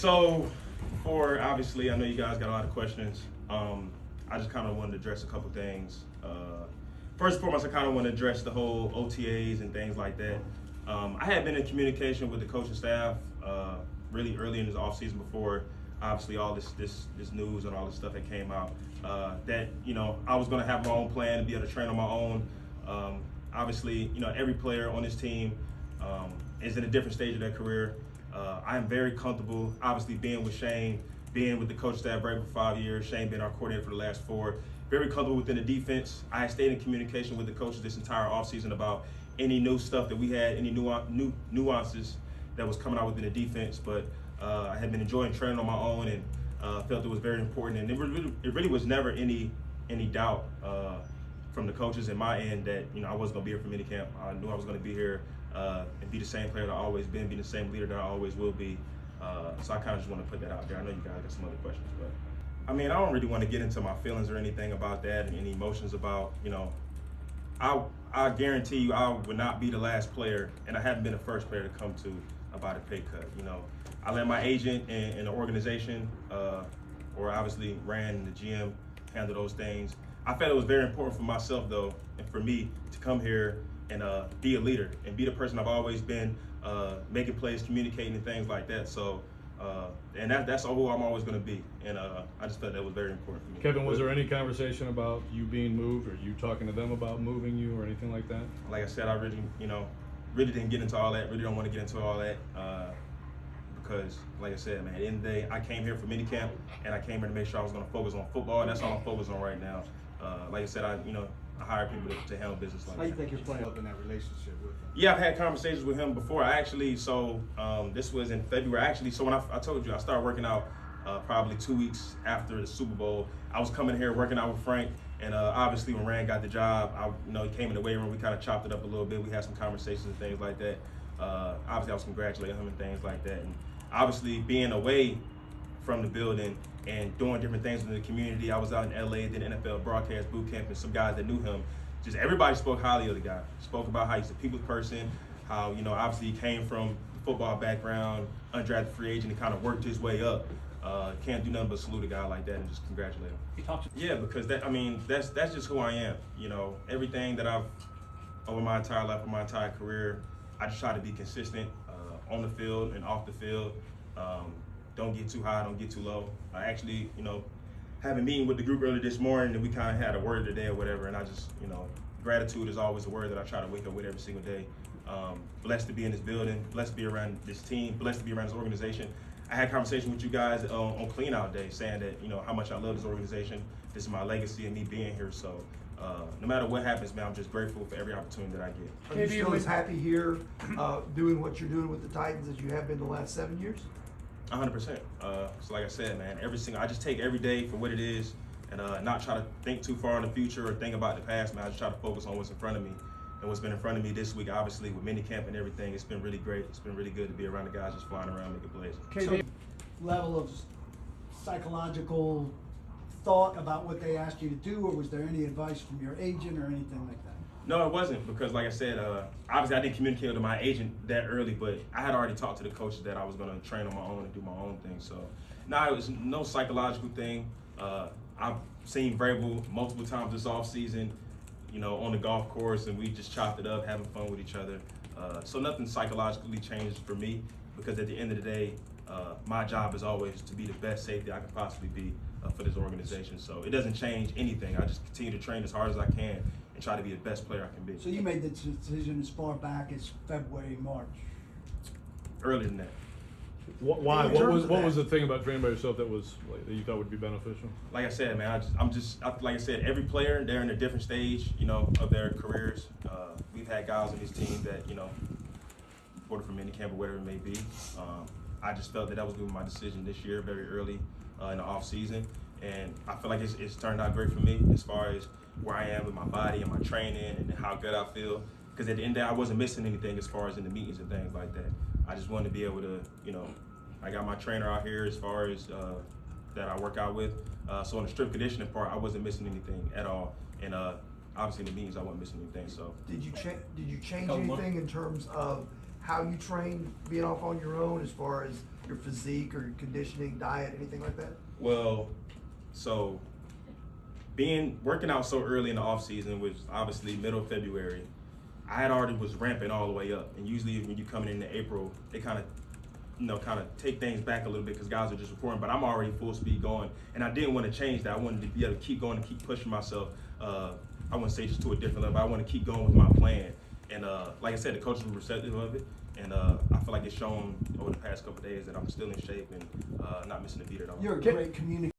So, for obviously, I know you guys got a lot of questions. I just kind of wanted to address a couple things. First and foremost, I kind of want to address the whole OTAs and things like that. I had been in communication with the coaching staff really early in this offseason before, obviously, all this news and all this stuff that came out. That I was going to have my own plan and be able to train on my own. Obviously, every player on this team is in a different stage of their career. I am very comfortable, obviously, being with Shane, being with the coach staff right for 5 years. Shane being our coordinator for the last 4. Very comfortable within the defense. I had stayed in communication with the coaches this entire offseason about any new stuff that we had, any new nuances that was coming out within the defense. But I had been enjoying training on my own and felt it was very important. And it really was never any doubt from the coaches and my end that I wasn't going to be here for minicamp. I knew I was going to be here and be the same player that I always been, be the same leader that I always will be. So I kind of just want to put that out there. I know you guys got some other questions, but I mean, I don't really want to get into my feelings or anything about that and any emotions about, I guarantee you I would not be the last player, and I haven't been the first player to come to about a pay cut. I let my agent and the organization, or obviously Rand and the GM, handle those things. I felt it was very important for myself, though, and for me to come here and be a leader and be the person I've always been, making plays, communicating, and things like that. So, and that's who I'm always going to be. And I just felt that was very important for me. Kevin, was there any conversation about you being moved, or you talking to them about moving you, or anything like that? Like I said, I really, really didn't get into all that. Really don't want to get into all that because, like I said, man, at the end of the day, I came here for minicamp, and I came here to make sure I was going to focus on football, and that's all I'm focused on right now. Like I said, I hire people to handle business like that. How do you think you're playing up in that relationship with him? Yeah, I've had conversations with him before. This was in February. So when I told you, I started working out probably 2 weeks after the Super Bowl. I was coming here working out with Frank, and obviously when Rand got the job, he came in the weight room. We kind of chopped it up a little bit. We had some conversations and things like that. Obviously, I was congratulating him and things like that. And obviously, being away from the building and doing different things in the community. I was out in LA, did NFL broadcast boot camp, and some guys that knew him, just everybody spoke highly of the guy. Spoke about how he's a people's person, how, obviously he came from a football background, undrafted free agent, and kind of worked his way up. Can't do nothing but salute a guy like that and just congratulate him. Yeah, because that's just who I am. Everything that I've, over my entire life, over my entire career, I just try to be consistent on the field and off the field. Don't get too high, don't get too low. I actually, had a meeting with the group earlier this morning, and we kind of had a word of the day or whatever, and I just, gratitude is always a word that I try to wake up with every single day. Blessed to be in this building, blessed to be around this team, blessed to be around this organization. I had a conversation with you guys on Clean Out Day saying that, how much I love this organization. This is my legacy and me being here, so no matter what happens, man, I'm just grateful for every opportunity that I get. Are you still as happy here doing what you're doing with the Titans as you have been the last 7 years? 100%. So like I said, man, I just take every day for what it is and not try to think too far in the future or think about the past, man. I just try to focus on what's in front of me. And what's been in front of me this week, obviously, with minicamp and everything, it's been really great. It's been really good to be around the guys just flying around making plays. KB, level of psychological thought about what they asked you to do, or was there any advice from your agent or anything like that? No, it wasn't, because like I said, obviously I didn't communicate with my agent that early, but I had already talked to the coaches that I was going to train on my own and do my own thing. So, it was no psychological thing. I've seen Vrabel multiple times this offseason, on the golf course, and we just chopped it up, having fun with each other. So nothing psychologically changed for me, because at the end of the day, my job is always to be the best safety I could possibly be for this organization. So it doesn't change anything. I just continue to train as hard as I can and try to be the best player I can be. So you made the decision as far back as February, March? Earlier than that. Why? What was the thing about training by yourself that that you thought would be beneficial? Like I said, man, like I said, every player, they're in a different stage, of their careers. We've had guys on this team that, reported from minicamp or whatever it may be. I just felt that was going to be my decision this year, very early in the off season, and I feel like it's turned out great for me as far as where I am with my body and my training and how good I feel. Because at the end of the day, I wasn't missing anything as far as in the meetings and things like that. I just wanted to be able to, I got my trainer out here as far as that I work out with. So on the strength conditioning part, I wasn't missing anything at all. And obviously in the meetings, I wasn't missing anything. So did you change anything in terms of how you train being off on your own, as far as your physique or your conditioning, diet, anything like that? Well, so working out so early in the off season, which obviously middle of February, I had already was ramping all the way up. And usually when you coming into April, they kind of take things back a little bit because guys are just reporting. But I'm already full speed going, and I didn't want to change that. I wanted to be able to keep going and keep pushing myself. I wouldn't say just to a different level, but I want to keep going with my plan. And like I said, the coaches were receptive of it. And I feel like it's shown over the past couple of days that I'm still in shape and not missing a beat at all. You're a great communicator.